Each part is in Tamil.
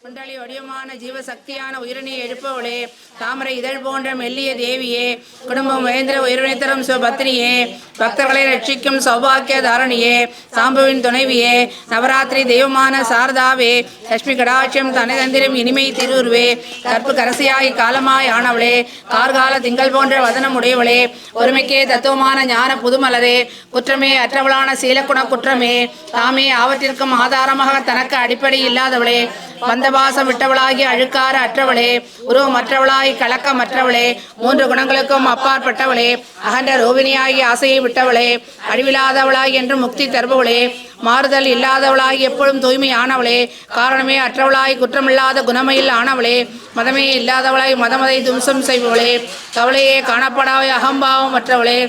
குண்டலி வடிவமான ஜீவசக்தியான உயிரினை எழுப்பவளே, தாமரை இதழ் போன்ற மெல்லிய தேவியே, குடும்பம் மகேந்திர உயிரினைத்தரும் சிவபத்தினியே, பக்தர்களை ரட்சிக்கும் சௌபாக்கிய தாரணியே, சாம்புவின் துணைவியே, நவராத்திரி தெய்வமான சாரதாவே, லட்சுமி கடாட்சியம் தனதந்திரம் இனிமை திருவுருவே, கற்பு கரசியாய் காலமாய் ஆனவளே, கார்கால திங்கள் போன்ற வதனம் உடையவளே, ஒருமைக்கே தத்துவமான ஞான புதுமலரே, குற்றமே அற்றவளான சீலக்குண குற்றமே, தாமே ஆவற்றிற்கும் ஆதாரமாக தனக்கு அடிப்படை இல்லாதவளே, வந்தவாசம் விட்டவளாகி அழுக்கார அற்றவளே, உருவமற்றவளாய் கலக்கமற்றவளே, மூன்று குணங்களுக்கும் அப்பாற்பட்டவளே, அகன்ற ரோகிணியாகி ஆசையை விட்டவளே, அழிவில்லாதவளாய் என்று முக்தி தருபவளே, மாறுதல் இல்லாதவளாய் எப்பொழுதும் தூய்மையானவளே, காரணமே அற்றவளாய் குற்றமில்லாத குணமையில் ஆனவளே, மதமே இல்லாதவளாய் மதமதை தும்சம் செய்பவளே, கவலையே காணப்படாத அகம்பாவம் மற்றவளே,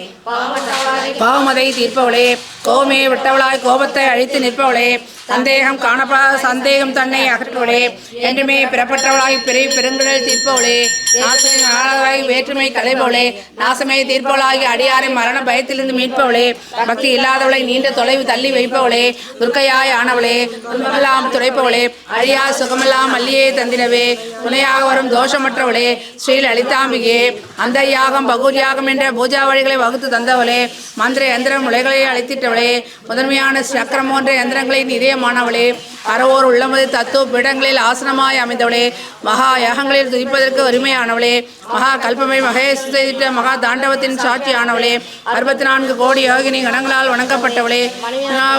பாவமதை தீர்ப்பவளே, கோபமே விட்டவளாய் கோபத்தை அழித்து நிற்பவளே, சந்தேகம் காணப்படாத சந்தேகம் தன்னை அகற்றுவளே, என்றுமே பிறப்பற்றவளாய் பிறவி பெருங்கடல் தீர்ப்பவளே, நாசமாய் வேற்றுமை களைபவளே, நாசமே தீர்ப்பவளாகி அடியாரை மரண பயத்திலிருந்து மீட்பவளே, பக்தி இல்லாதவளை நீண்ட தொலைவு தள்ளி வைப்பவளே, துர்க்கையாய் ஆனவளே, துன்பமெல்லாம் துடைப்பவளே, அழியா சுகமெல்லாம் மல்லியே தந்தினவே, துணையாக வரும் தோஷமற்றவளே, ஸ்ரீ லலிதாம்பிகே, அந்த யாகம் பகூர் யாகம் என்ற பூஜா வழிகளை வகுத்து தந்தவளே, மந்திர யந்திர முளைகளை அழைத்திட்டவளே, முதன்மையான சக்கரம் போன்ற யந்திரங்களின் இதயமானவளே, அறவோர் உள்ளமது தத்துவ பீடங்களில் ஆசனமாய் அமைந்தவளே, மகா யாகங்களில் துதிப்பதற்கு உரிமையானவளே, மகா கல்பமை மகேசிட்ட மகா தாண்டவத்தின் சாட்சியானவளே, 64 கோடி யோகினி கணங்களால் வணங்கப்பட்டவளே,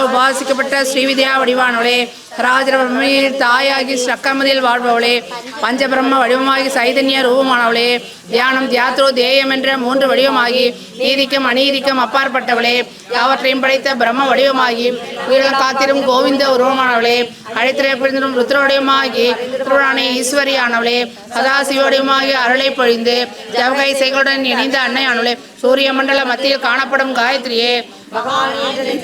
உபாசிக்கப்பட்ட ஸ்ரீவித்யா வடிவானவளே, ராஜபிரமையில் தாயாகி சக்கமதியில் வாழ்பவளே, பஞ்சபிரம்ம வடிவமாகி சைதன்ய ரூபமானவளே, தியானம் தியாத்ரோ தேயம் என்ற 3 வடிவமாகி நீதிக்கும் அநீதிக்கும் அப்பாற்பட்டவளே, யாவற்றையும் படைத்த பிரம்ம வடிவமாகி உயிரிழம் காத்திரும் கோவிந்த உருவமானவளே, அழைத்திரைப்பிடிந்தும் ருத்ர வடிவமாகி திருவாணி ஈஸ்வரியானவளே, சதாசிவ வடிவமாகி அருளை பொழிந்து ஜவகை செய்களுடன் இணைந்த அன்னையானவளே, சூரிய மண்டல மத்தியில் காணப்படும் காயத்ரியே,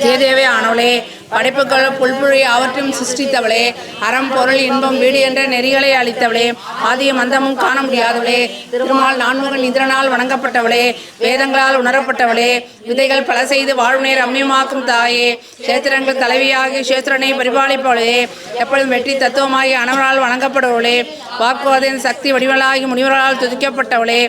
தேதேவே ஆனவளே, படைப்புகள் புல்புழி அவற்றையும் சிருஷ்டித்தவளே, அறம் பொருள் இன்பம் வீடு என்ற நெறிகளை அளித்தவளே, ஆதியும் அந்தமும் காண முடியாதவளே, திருமால் நான்முகன் இந்திரனால் வணங்கப்பட்டவளே, வேதங்களால் உணரப்பட்டவளே, விதைகள் பல செய்து வாழ்வினை ரம்யமாக்கும் தாயே, சேத்திரங்கள் தலைவியாகி சேத்திரனை பரிபாலிப்பவளே, எப்பொழுதும் வெற்றி தத்துவமாகி அனவரால் வணங்கப்படுவளே, வாக்குவாதின் சக்தி வடிவலாகி முனிவர்களால் துதிக்கப்பட்டவளே,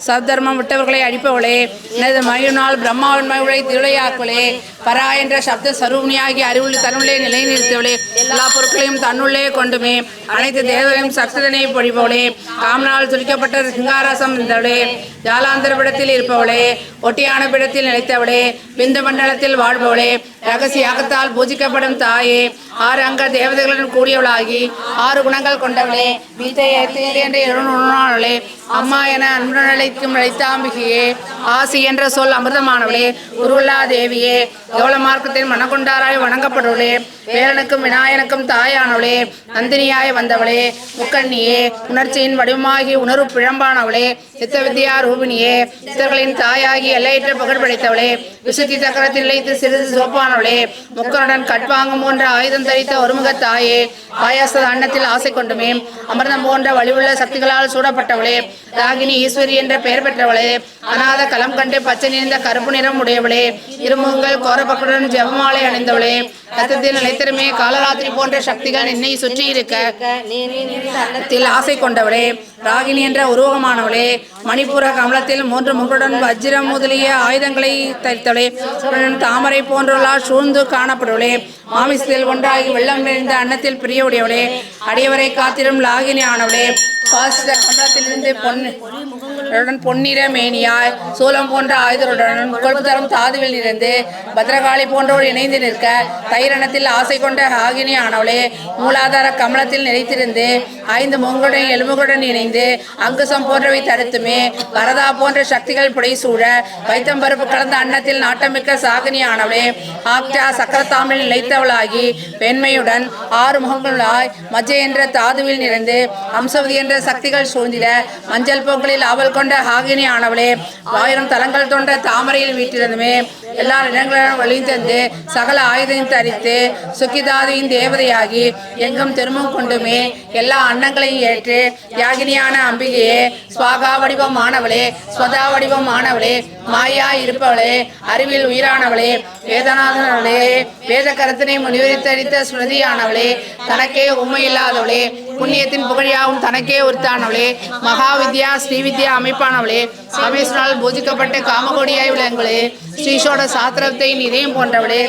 சத்தர்மம் விட்டவர்களை அழிப்பவளே, எனது மகிழ்நாள் பிரம்மாவின் மகிழை திருளையாக்குவளே, பரா என்ற சப்த சரூபிணியாகி அறிவுள்ள தன்னுள்ளே நிலைநிறுத்தவளே, எல்லா பொருட்களையும் தன்னுள்ளே கொண்டுமே அனைத்து தேவதையும் சக்திதனை பொழிப்பவளே, காமனால் துடிக்கப்பட்ட சிங்காரசம் இருந்தவளே, ஜாலாந்தர பிடத்தில் இருப்பவளே, ஒட்டியான பிடத்தில் நிலைத்தவளே, பிந்த மண்டலத்தில் வாழ்பவளே, ரகசியாகத்தால் பூஜிக்கப்படும் தாயே, 6 அங்க தேவதைகளுடன் கூடியவளாகி 6 குணங்கள் கொண்டவளே, வீட்டை என்ற இருவளே, அம்மா என அன்புடன் அழைக்கும் லலிதாம்பிகையே, ஆசி என்ற சொல் அமிர்தமானவளே, உருவல்லா தேவியே, கவல மார்க்கத்தின் மனக்கொண்டாராய் வணங்கப்படுவளே, வேலனுக்கும் விநாயகனுக்கும் தாயானவளே, நந்தினியாய் வந்தவளே, முக்கண்ணியே, உணர்ச்சியின் வடிவமாகி உணர்வு பிழம்பானவளே, சித்த வித்யா ரூபிணியே, சித்தர்களின் தாயாகி எல்லையற்ற புகழ் படைத்தவளே, விசுத்தி சக்கரத்தில் இழைத்து சிறிது சோப்பானவளே, முக்கனுடன் கட்பாங்கம் போன்ற ஆயுதம் தரித்த ஒருமுக தாயே, பாயாச அன்னத்தில் ஆசை கொண்டுமே அமிர்தம் போன்ற வலிவுள்ள சக்திகளால் சூடப்பட்டவளே, ராகினி ஈஸ்வரி என்ற பெயர் பெற்றவளே, அநாத களம் கண்டு பச்சை நிறைந்த கருப்பு நிறம் உடையவளே, இருமுகங்கள் கோரப்பக்குடன் ஜெபமாலை அணிந்தவளே, ரத்தத்தில் நிலைத்திறமே காலராத்திரி போன்ற சக்திகள் என்னை சுற்றி இருக்க ஆசை கொண்டவளே, ராகினி என்ற உருவகமானவளே, மணிப்புர கமலத்தில் 3 முகத்துடன் வஜ்ரம் முதலிய ஆயுதங்களை தரித்தவளே, தாமரை போன்றவளால் சூழ்ந்து காணப்படுவளே, மாமிசத்தில் ஒன்றாகி வெள்ளம் நிறைந்த அன்னத்தில் பிரியவுடையவளே, அடியவரை காத்திரும் லாகினி ஆனவளே, பாசித கமலத்திலிருந்து பொன்னிற மேனியாய் சூலம் போன்ற ஆயுதருடன் கொழுப்பு தரும் தாதுவில் இருந்து பத்ரகாளி போன்றோடு இணைந்து நிற்க தைரணத்தில் ஆசை கொண்ட ஆகினி ஆனவளே, மூலாதார கமலத்தில் நிலைத்திருந்து 5 முகங்களுடன் எலும்புகளுடன் இணைந்து அங்குசம் போன்றவை தடுத்துமே வரதா போன்ற சக்திகள் புடைசூழ வைத்தம் பருப்பு கலந்த அன்னத்தில் நாட்டமிக்க சாகினி ஆனவளே, ஆக்டா சக்கரத்தாமில் நிலைத்தவளாகி பெண்மையுடன் 6 முகங்களாய் மஜ்ஜை என்ற தாதுவில் நிறைந்து அம்சவதி என்ற சக்திகள் சூழ்ந்திட மஞ்சள் போக்களில் ஆவல் கொண்ட ஆகினி ஆனவளே, 1000 தலங்கள் தொண்ட தாமரையில் வீட்டிருந்துமே எல்லா இடங்களிலும் வழி தந்து சகல ஆயுதம் தரித்து சுக்கிதாதியின் தேவதையாகி எங்கும் திரும்பும் கொண்டுமே எல்லா அன்னங்களையும் ஏற்று யாகினியான அம்பிகையே ஸ்வாகா வடிவமானவளே ஸ்வதா வடிவமானவளே மாயா இருப்பவளே அறிவில் உயிரானவளே வேதநாதனவளே வேத கருத்தினை முனிவரித்தரித்த ஸ்மிருதியானவளே தனக்கே உண்மை இல்லாதவளே புண்ணியத்தின் புகழியாவும் தனக்கே உரித்தானவளே மகாவித்யா ஸ்ரீவித்யா அமைப்பானவளே சமேஸ்வரால் பூஜிக்கப்பட்ட காமகோடியாய் விளங்குவளே ஸ்ரீசோட சாத்திரத்தை இதயம் போன்றவளே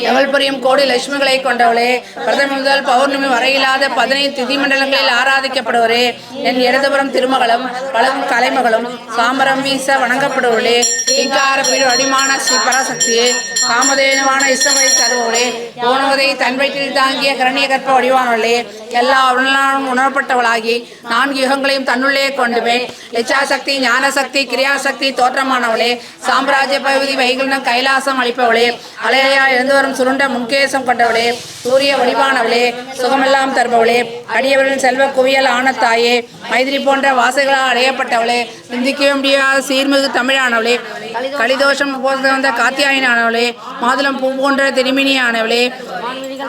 எவல்புரியும் கோடி லட்சுமிகளை கொண்டவளே பிரதம முதல் பௌர்ணமி வரையில்லாத 15 திதி மண்டலங்களில் ஆராதிக்கப்படுவரே என் இடதுபுறம் திருமகளும் பலவும் கலைமகளும் சாம்பரம் வீச வணங்கப்படுவளே இங்கார பிரி அடிமான ஸ்ரீ பராசக்தியே காமதேனுவான இஷ்டமதி தருவவளே ஓணுவதை தன் வயிற்றில் தாங்கிய கரணிய கற்ப வடிவானவளே எல்லா உணரப்பட்டவளாகி 4 யுகங்களையும் தன்னுள்ளே கொண்டுமே இச்சாசக்தி ஞானசக்தி கிரியாசக்தி தோற்றமானவளே சாம்ராஜ்ய பகுதி வைகுண்டம் கைலாசம் அளிப்பவளே அலையா எழுந்து வரும் சுருண்ட முன்கேசம் கொண்டவளே சூரிய வடிவானவளே சுகமெல்லாம் தருபவளே அடியவர்கள் செல்வ குவியல் ஆன தாயே மைதிரி போன்ற வாசைகளால் அடையப்பட்டவளே சிந்திக்கவே முடியாத சீர்மிகு தமிழானவளே கலிதோஷம் போது வந்த காத்தியாயினானவளே மாதுளம் பூ போன்ற திருமினியானவளே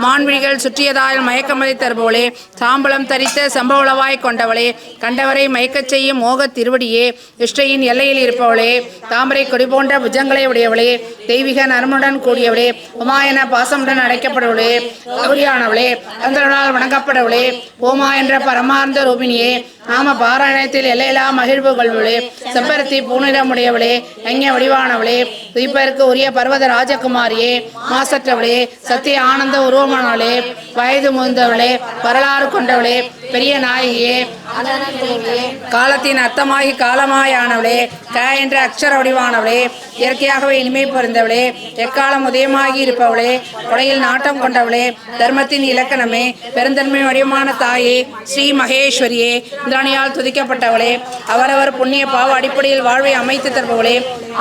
மான்விழிகள் சுற்றியதால் மயக்கமதை தருபவளே சாம்பலம் தரித்த சம்பவளவாய் கொண்டவளே கண்டவரை மயக்கச் செய்யும் மோக திருவடியே இஷ்டையின் எல்லையில் இருப்பவளே தாமரை கொடி போன்ற புஜங்களை உடையவளே தெய்வீக நரமுடன் கூடியவளே உமாயன பாசமுடன் அடைக்கப்படுவளே கௌரியானவளே சந்திரனால் வணங்கப்படவளே ஓமா என்ற பரமார்ந்த ரூபினியே நாம பாராயணத்தில் எல்லையிலா மகிழ்வு கொள்வளே செம்பருத்தி பூநிறமுடையவளே யஞ வடிவானவளே துதிப்பதற்கு உரிய பர்வத ராஜகுமாரியே மாசற்றவளே சத்திய ஆனந்த உருவமானவளே வயது முதிர்ந்தவளே வரலாறு கொண்டவளே பெரிய நாயகியே காலத்தின் அர்த்தமாகி காலமாயானவளே க என்ற அக்ஷர வடிவானவளே இயற்கையாகவே இனிமை பொருந்தவளே எக்காலம் உதயமாகி இருப்பவளே கொடையில் நாட்டம் கொண்டவளே தர்மத்தின் இலக்கணமே பெருந்தன்மை வடிவமான தாயே ஸ்ரீ மகேஸ்வரியே இந்திராணியால் துதிக்கப்பட்டவளே அவரவர் புண்ணிய பாவ அடிப்படையில் வாழ்வை அமைத்து தருபவளே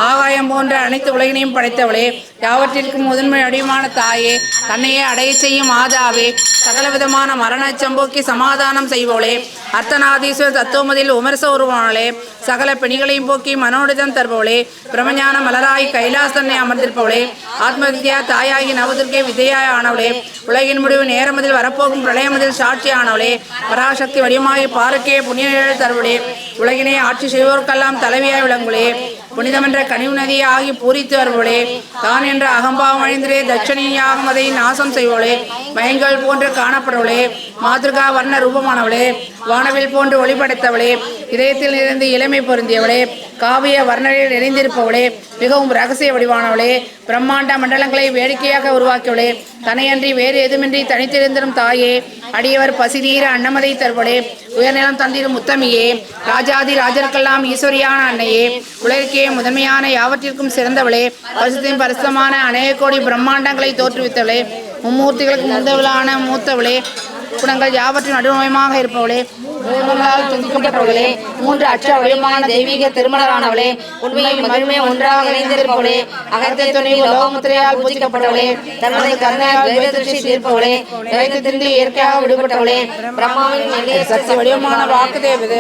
ஆகாயம் போன்ற அனைத்து உலகினையும் படைத்தவளே யாவற்றிற்கும் முதன்மை வடிவமான தாயே தன்னையே அடைய செய்யும் ஆதாவே சகலவிதமான மரணச்சம்போக்கி சமாதானம் செய்பவளே அர்த்தநாதீஸ்வர தத்துவமதியில் உமரச உருவானே சகல பெணிகளையும் போக்கி மனோடிதம் தருபவளே பிரமஞான மலராய் கைலாசனை அமர்ந்திருப்பவளே ஆத்மவித்யா தாயாகி நவதுர்க்கை விதையாய் ஆனவளே உலகின் முடிவு நேரமதில் வரப்போகும் பிரளயமதில் சாட்சி ஆனவளே பராசக்தி வடிவமாகி பாருக்கே புண்ணிய தருவளே உலகினை ஆட்சி செய்வோருக்கெல்லாம் தலைவியாய் விளங்குவளே புனிதமென்ற கனிவு நதியை ஆகி பூரித்து வருவளே தான் என்ற அகம்பாவம் அழிந்திரே தட்சணியாகும் அதை நாசம் செய்வளே மயங்கள் போன்று காணப்படுவளே மாதிருகா வர்ண ரூபமானவளே வானவில் போன்று ஒளிபடைத்தவளே இதயத்தில் இருந்து இளமை பொருந்தியவளே காவிய வர்ணனையில் நிறைந்திருப்பவளே மிகவும் ரகசிய வடிவானவளே பிரம்மாண்ட மண்டலங்களை வேடிக்கையாக உருவாக்கியவளே தனையன்றி வேறு எதுமின்றி தனித்திருந்திரும் தாயே அடியவர் பசிதீர அன்னமதை தருவளே உயர்நிலம் தந்திரும் முத்தமியே ராஜாதி ராஜருக்கெல்லாம் ஈஸ்வரியான அன்னையே உலகிற்கே முதன்மையான யாவற்றிற்கும் சிறந்தவளே பரிசுத்தின் பரிசுத்தமான அநேக கோடி பிரம்மாண்டங்களை தோற்றுவித்தவளே மும்மூர்த்திகளுக்கு முந்தவளான மூத்தவளே குணங்கள் யாவற்றின் நடுவயமாக இருப்பவளே துதிக்கப்பட்டவளே 3 அச்ச வடிவமான தெய்வீக திருமணரானவளே உண்மையும் மகிமை ஒன்றாக இணைந்திருப்பவளே அகத்தை துணிவு லோகமுத்திரையால் பூஜிக்கப்பட்டவளே தன்னுடைய கருணையால் வேத திருஷ்டி தீர்ப்பவளே வேதத்திலிருந்து இயற்கையாக விடுபட்டவளே பிரம்மாவின் சக்தி வடிவமான வாக்கு தேவதை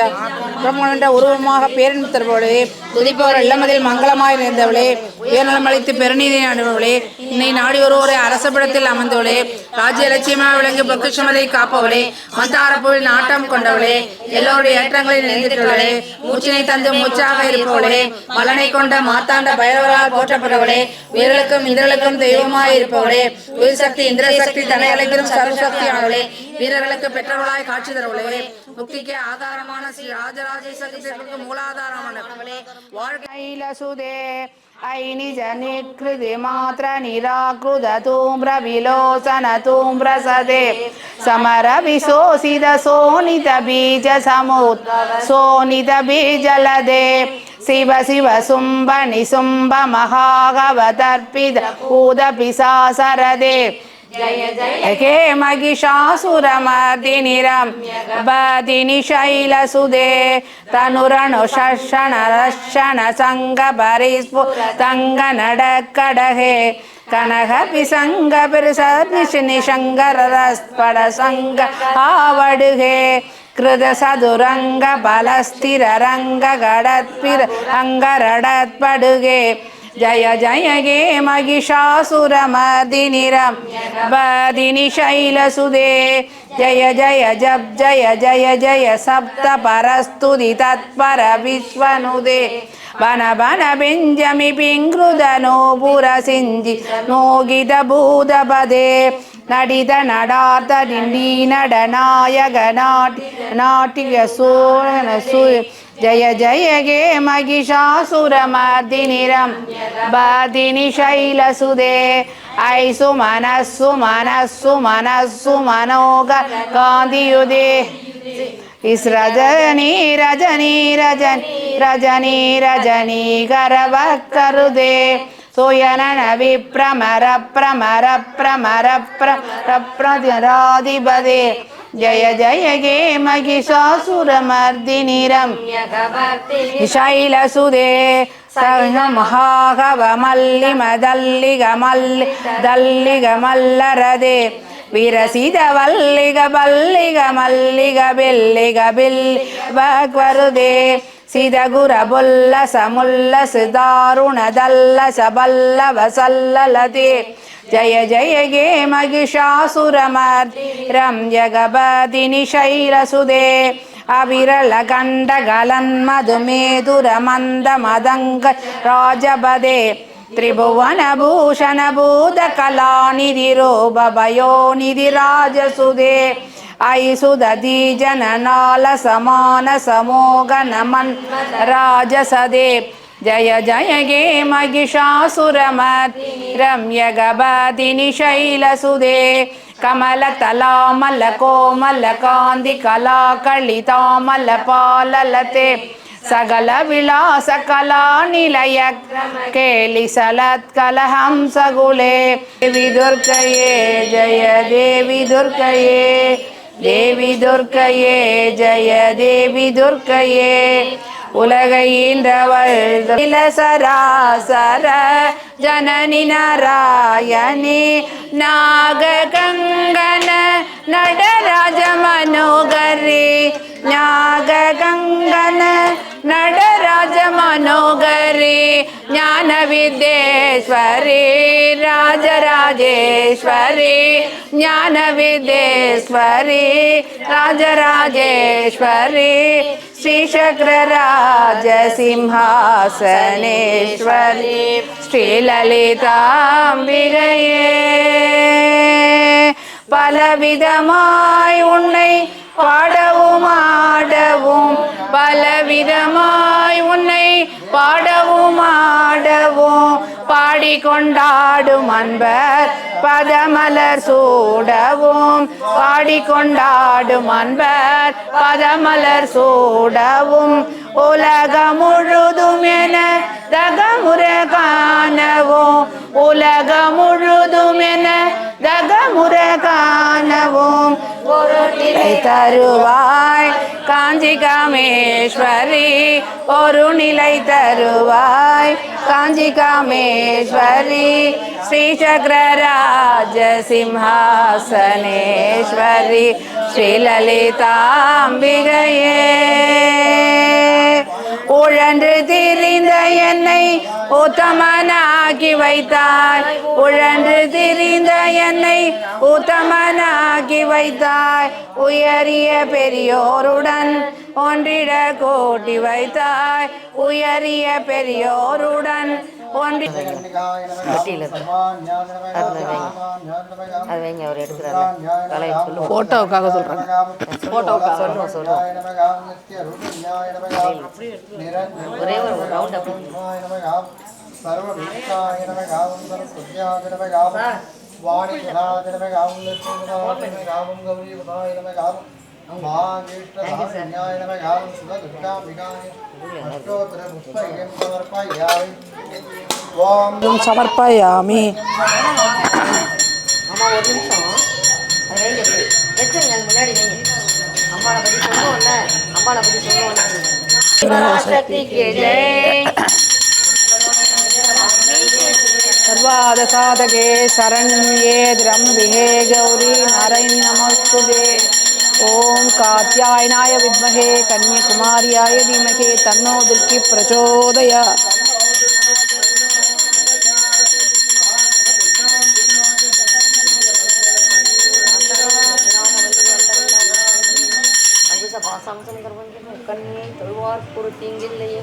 பிரம்மன் உருவமாக பேரின்பு தருபவளே துதிப்பவர் இல்லமதில் மங்களமாய் நிறைந்தவளே உயர்நலம் அளித்து பெருநீதியை அனுபவளே இன்னை நாடி ஒருவரை அரசபடத்தில் அமர்ந்தவளே ராஜ்ய லட்சியமாக விளங்கு பொக்கிஷமதை காப்பவளே மந்தாரப்போவில் நாட்டம் கொண்டவளே எல்லோருடைய ஏற்றங்களை நிறைந்திட்டுள்ளவளே மூச்சினை தந்து மூச்சாக இருப்பவளே மலனை கொண்ட மாத்தாண்ட பைரவரால் போற்றப்படுவளே வீரர்களுக்கும் இந்திரர்களுக்கும் தெய்வமாய் இருப்பவளே உயிர் சக்தி இந்திர சக்தி தலை அழைத்திரும் சர்வசக்தி ஆனவளே வீரர்களுக்கு பெற்றவளாய் காட்சி தருவளே முக்திக்கு ஆதாரமான ஸ்ரீ ராஜராஜேஸ்வரத்திற்கு மூலாதாரமானவளே வாழ்க்கையில சுதே ஐனி ஜனிக்ருதி மாத்ர நிராக்ருத தூம்ர விலோசன தூம்ர சதே சமர விசோசித சோனித பீஜ சமுத் சோனித பீஜலதே சிவ சிவ சும்ப நிசும்ப மகாகவதர்பித ஊத பிசாசரதே ஹே மகிஷாசுரமர்தினிரம் பதினி சைலசுதே தனுரணு ஷஷண ரஷண சங்க பரிஸ்பு தங்க நடக்கடகே கனக பிசங்க நிஷங்கரஸ்பட சங்க ஆவடுகே கிருத சதுரங்க பலஸ்திர ரங்க கடத்பிர அங்கரடத்படுகே जय जय गे महिषासुरमर्दिनि रम्यकर्दिनि शैलसुते जय जय जप जय जय जय सप्त परस्तुति तत्पर विश्वनुदे बन बन बिंजमि पिंकृदनो पुरसिंजि मोगित भूतपदे नडित नडात निंडी नडनायक नाट्य सूरनसु जय जय गे महिषासुरमर्दिनि रम्यकर्दिनि शैलसुते ऐसु मनस्सु मनस्सु मनस्सु मनोगर कांतियुते इस रजनी रजनी रजनी रजनी रजनी करवक्करुदे सोयनन विप्रमर प्रमर प्रमर प्रप्रतिराधिपदे जय जय गे महिषासुरमर्दिनि रम्यकर्दिनि शैलसुते महागव मल्लिम दल्लिग दल्लिग मल्लरदे विरसित वल्लिग बल्लिग मल्लिग बिल्लिग बिल्वरुदे सिदगुर बुल्लस मुल्लस दारुण दल्लस बल्लव सल्ललते जय जय गे महिषासुरमर्दिनि रम्यकर्दिनि शैलसुते अविरल गंड गलन मधुमेधुर मंद मदंग राजपदे त्रिभुवन भूषण भूत कलानिधि रूपभयो निधि राजसुदे ऐसुदधि जननाल समान समोगन मन राजसदे जय जय गे महिषासुरमर्दिनि रम्यकर्दिनि शैलसुते कमल तलामल कोमल कांति कला कलितामल पाललते सकल विलास कला निलय केलि सलत् कलहंस गुले देवी दुर्गये जय देवी दुर्गये देवी दुर्गये जय देवी दुर्गये उलगैंद्रवल सरासर जननी नारायणी नागगंगन नटराज मनोगरे नागगंगन नटराज मनोगरे ज्ञान विद्येश्वरी राजराजेश्वरी ज्ञान विद्येश्वरी राजराजेश्वरी श्रीचक्रराज सिंहासनेश्वरी श्रीललिताम्बिகையே பலவிதமாய் உன்னை பாடவும் ஆடவும் பலவிதமாய் உன்னை பாடவும் ஆடவும் பாடிக்கொண்டாடும் அன்பர் பதமலர் சூடவும் பாடிக்கொண்டாடும் அன்பர் பதமலர் சூடவும் உலகம் முழுதும் என தகமுற காணவும் உலகம் முழுதும் என தகமுற காணவும் பொருளிலை தருவாய் காஞ்சி காமேஸ்வரி ஒரு நிலை தருவாய் காஞ்சி காமேஸ்வரி ஸ்ரீசக்கரராஜ சிம்ஹாசனேஸ்வரி ஸ்ரீலலிதாம்பிகையே உழன்று திரிந்த என்னை உத்தமனாக்கி வைத்தாய் உழன்று திரிந்த என்னை உத்தமனாக்கி வைத்தாய் உயரிய பெரியோருடன் ஒன்றிட கூட்டி வைத்தாய் உயரிய பெரியோருடன் போட்டோவுக்காக சொல்றாங்க ஒரே ஒரு ரவுண்ட் समर्पयामि सर्वाद साधके शरण्ये द्रम्बिहे गौरी नारायणी नमस्तुते ओम कात्यायनाय विद्महे कन्याकुमार्याय धीमहि तन्नो दुर्गी प्रचोदयात् பாசம் சங்கர்வன் கண்ணியை தொழுவார் ஒரு தீங்கில்லையே.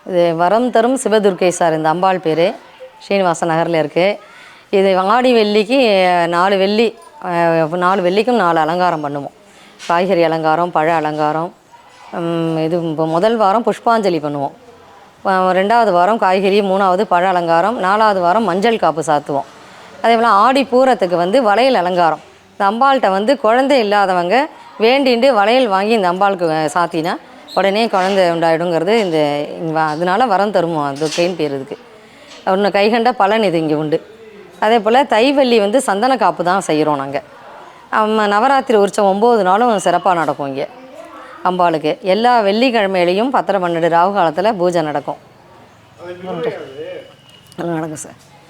இது வரம் தரும் சிவதுர்க்கை சார். இந்த அம்பாள் பேர் ஸ்ரீனிவாச நகரில் இருக்குது. இது ஆடி வெள்ளிக்கு 4 வெள்ளி 4 வெள்ளிக்கும் 4 அலங்காரம் பண்ணுவோம். காய்கறி அலங்காரம், பழ அலங்காரம். இது இப்போ முதல் வாரம் புஷ்பாஞ்சலி பண்ணுவோம். 2வது வாரம் காய்கறி, 3வது பழ அலங்காரம், 4வது வாரம் மஞ்சள் காப்பு சாத்துவோம். அதே போல் ஆடி பூரத்துக்கு வளையல் அலங்காரம். இந்த அம்பாள்கிட்ட குழந்தை இல்லாதவங்க வேண்டிண்டு வளையல் வாங்கி இந்த அம்பாளுக்கு சாத்தினா உடனே குழந்தை உண்டாயிடுங்கிறது அதனால வரம் தரும் துர்க்கைன்னு பேர் இதுக்கு. ஒன்று கைகண்ட பலன் இது இங்கே உண்டு. அதே போல் தைவள்ளி சந்தன காப்பு தான் செய்கிறோம் நாங்கள். நவராத்திரி உற்சவம் 9 நாளும் சிறப்பாக நடக்கும் இங்கே அம்பாளுக்கு. எல்லா வெள்ளிக்கிழமையிலையும் 10:12 ராகு காலத்தில் பூஜை நடக்கும். நடக்கும் சார்.